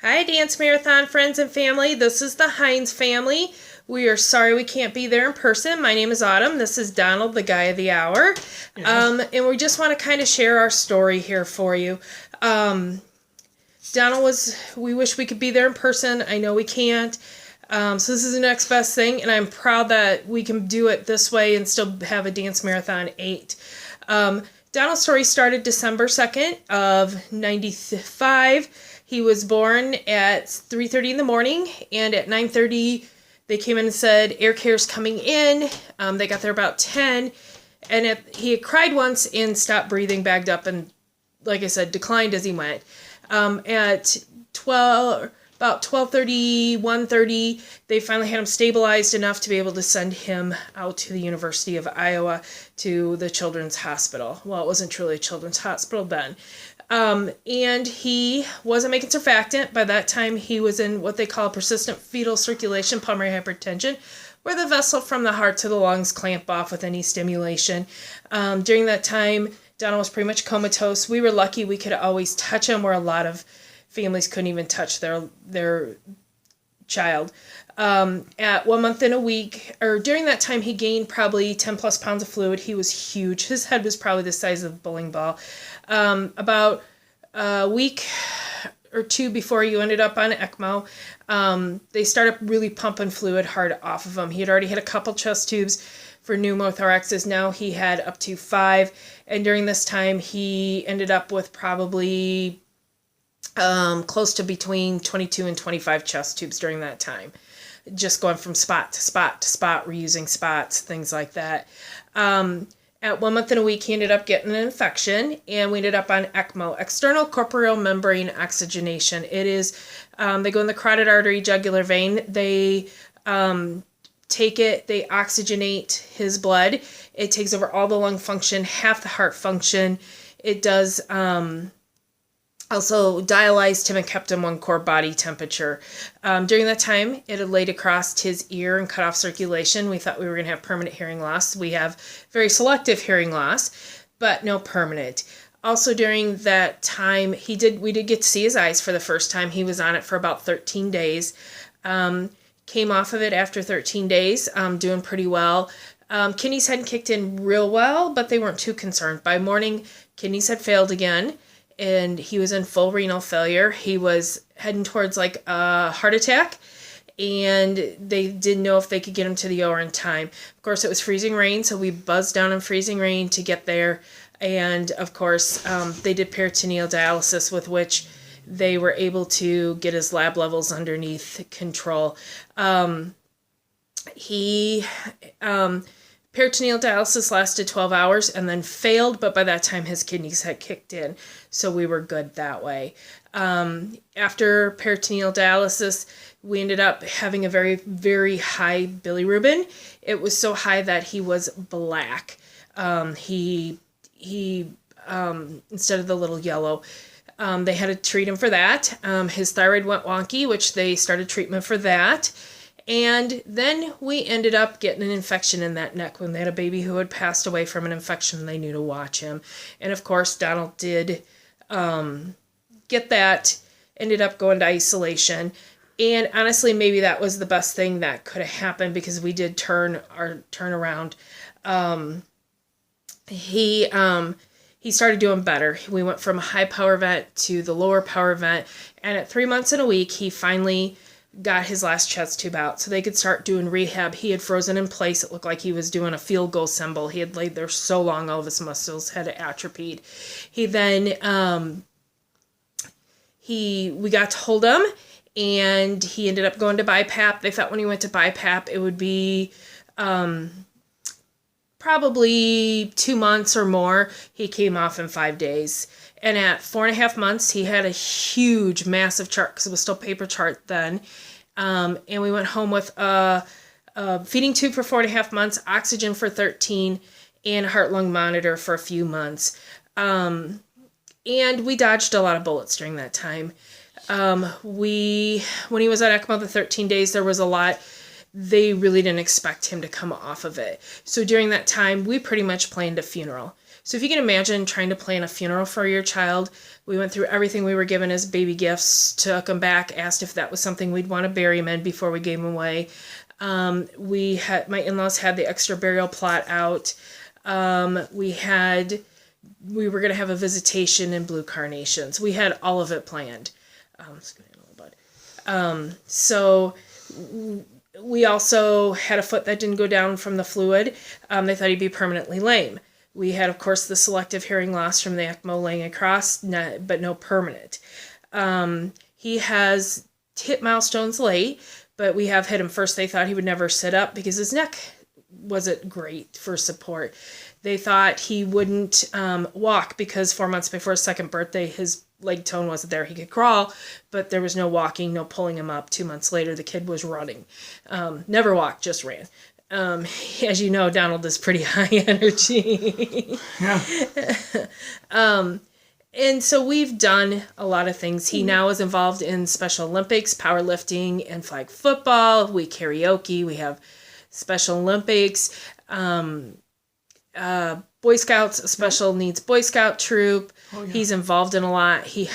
Hi, Dance Marathon friends and family. This is the Hinz family. We are sorry we can't be there in person. My name is Autumn. This is Donald, the guy of the hour. And we just want to kind of share our story here for you. We wish we could be there in person. I know we can't. So this is the next best thing, and I'm proud that we can do it this way and still have a Dance Marathon 8. Donald's story started December 2nd of 95. He was born at 3:30 in the morning, and at 9:30 they came in and said, air care's coming in. They got there about 10, and he had cried once and stopped breathing, bagged up, and like I said, declined as he went. At about 12:30, 1:30, they finally had him stabilized enough to be able to send him out to the University of Iowa to the Children's Hospital. Well, it wasn't truly a children's hospital then. And he wasn't making surfactant. By that time, he was in what they call persistent fetal circulation pulmonary hypertension, where the vessel from the heart to the lungs clamp off with any stimulation. During that time, Donald was pretty much comatose. We were lucky we could always touch him, where a lot of families couldn't even touch their child. At 1 month and a week, or during that time, he gained probably 10 plus pounds of fluid. He was huge. His head was probably the size of a bowling ball. About a week or two before you ended up on ECMO, they started really pumping fluid hard off of him. He had already had a couple chest tubes for pneumothoraxes. Now he had up to 5. And during this time, he ended up with probably close to between 22 and 25 chest tubes during that time. Just going from spot to spot to spot, reusing spots, things like that. At 1 month and a week, he ended up getting an infection, and we ended up on ECMO, external corporeal membrane oxygenation. It is, they go in the carotid artery, jugular vein. They take it, they oxygenate his blood. It takes over all the lung function, half the heart function. It does also dialyzed him and kept him on core body temperature. During that time, it had laid across his ear and cut off circulation. We thought we were going to have permanent hearing loss. We have very selective hearing loss, but no permanent. Also during that time, we did get to see his eyes for the first time. He was on it for about 13 days. Came off of it after 13 days, doing pretty well. Kidneys hadn't kicked in real well, but they weren't too concerned. By morning, kidneys had failed again, and he was in full renal failure. He was heading towards like a heart attack, and they didn't know if they could get him to the OR in time. Of course, it was freezing rain, so we buzzed down in freezing rain to get there. And of course, they did peritoneal dialysis, with which they were able to get his lab levels underneath control. Peritoneal dialysis lasted 12 hours and then failed, but by that time his kidneys had kicked in, so we were good that way. After peritoneal dialysis, we ended up having a very, very high bilirubin. It was so high that he was black. He instead of the little yellow. They had to treat him for that. His thyroid went wonky, which they started treatment for that. And then we ended up getting an infection in that neck when they had a baby who had passed away from an infection. They knew to watch him. And of course, Donald did get that, ended up going to isolation. And honestly, maybe that was the best thing that could have happened, because we did turn around. He started doing better. We went from a high power vent to the lower power vent. And at 3 months and a week, he finally got his last chest tube out so they could start doing rehab. He had frozen in place. It looked like he was doing a field goal symbol. He had laid there so long, all of his muscles had atrophied. He then, we got to hold him, and he ended up going to BiPAP. They thought when he went to BiPAP, it would be probably 2 months or more. He came off in 5 days. And at 4.5 months, he had a huge, massive chart, because it was still paper chart then. And we went home with a feeding tube for 4.5 months, oxygen for 13, and a heart-lung monitor for a few months. And we dodged a lot of bullets during that time. When he was at ECMO the 13 days, there was a lot. They really didn't expect him to come off of it. So during that time, we pretty much planned a funeral. So if you can imagine trying to plan a funeral for your child, we went through everything we were given as baby gifts, took them back, asked if that was something we'd want to bury him in before we gave him away. My in-laws had the extra burial plot out. We were going to have a visitation in blue carnations. We had all of it planned. So we also had a foot that didn't go down from the fluid. They thought he'd be permanently lame. We had, of course, the selective hearing loss from the ECMO laying across, but no permanent. He has hit milestones late, but we have hit him first. They thought he would never sit up because his neck wasn't great for support. They thought he wouldn't walk because 4 months before his second birthday, his leg tone wasn't there. He could crawl, but there was no walking, no pulling him up. 2 months later, the kid was running. Never walked, just ran. As you know, Donald is pretty high energy. Yeah. And so we've done a lot of things. He now is involved in Special Olympics, powerlifting, and flag football. We karaoke. We have Special Olympics. Boy Scouts, a special needs Boy Scout troop. Oh, yeah. He's involved in a lot. He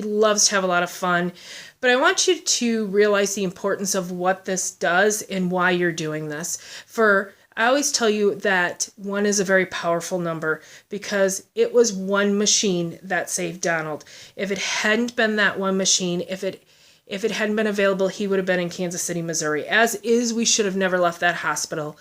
loves to have a lot of fun. But I want you to realize the importance of what this does and why you're doing this. I always tell you that 1 is a very powerful number because it was one machine that saved Donald. If it hadn't been that one machine, if it hadn't been available, he would have been in Kansas City, Missouri. As is, we should have never left that hospital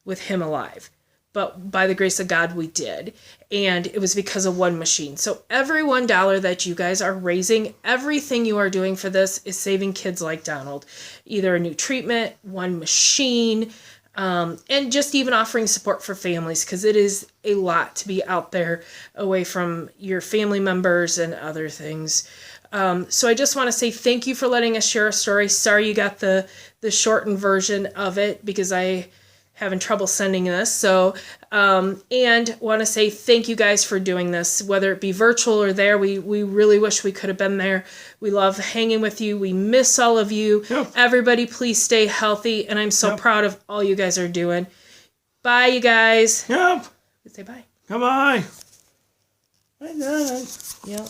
with him alive. But by the grace of God, we did. And it was because of one machine. So every $1 that you guys are raising, everything you are doing for this is saving kids like Donald. Either a new treatment, one machine, and just even offering support for families, because it is a lot to be out there away from your family members and other things. So I just want to say thank you for letting us share a story. Sorry you got the shortened version of it because I having trouble sending this. So, and want to say thank you guys for doing this, whether it be virtual or there. We really wish we could have been there. We love hanging with you. We miss all of you. Yep. Everybody, please stay healthy. And I'm so proud of all you guys are doing. Bye, you guys. Yep. Say bye. Bye-bye. Bye, Dad. Yep.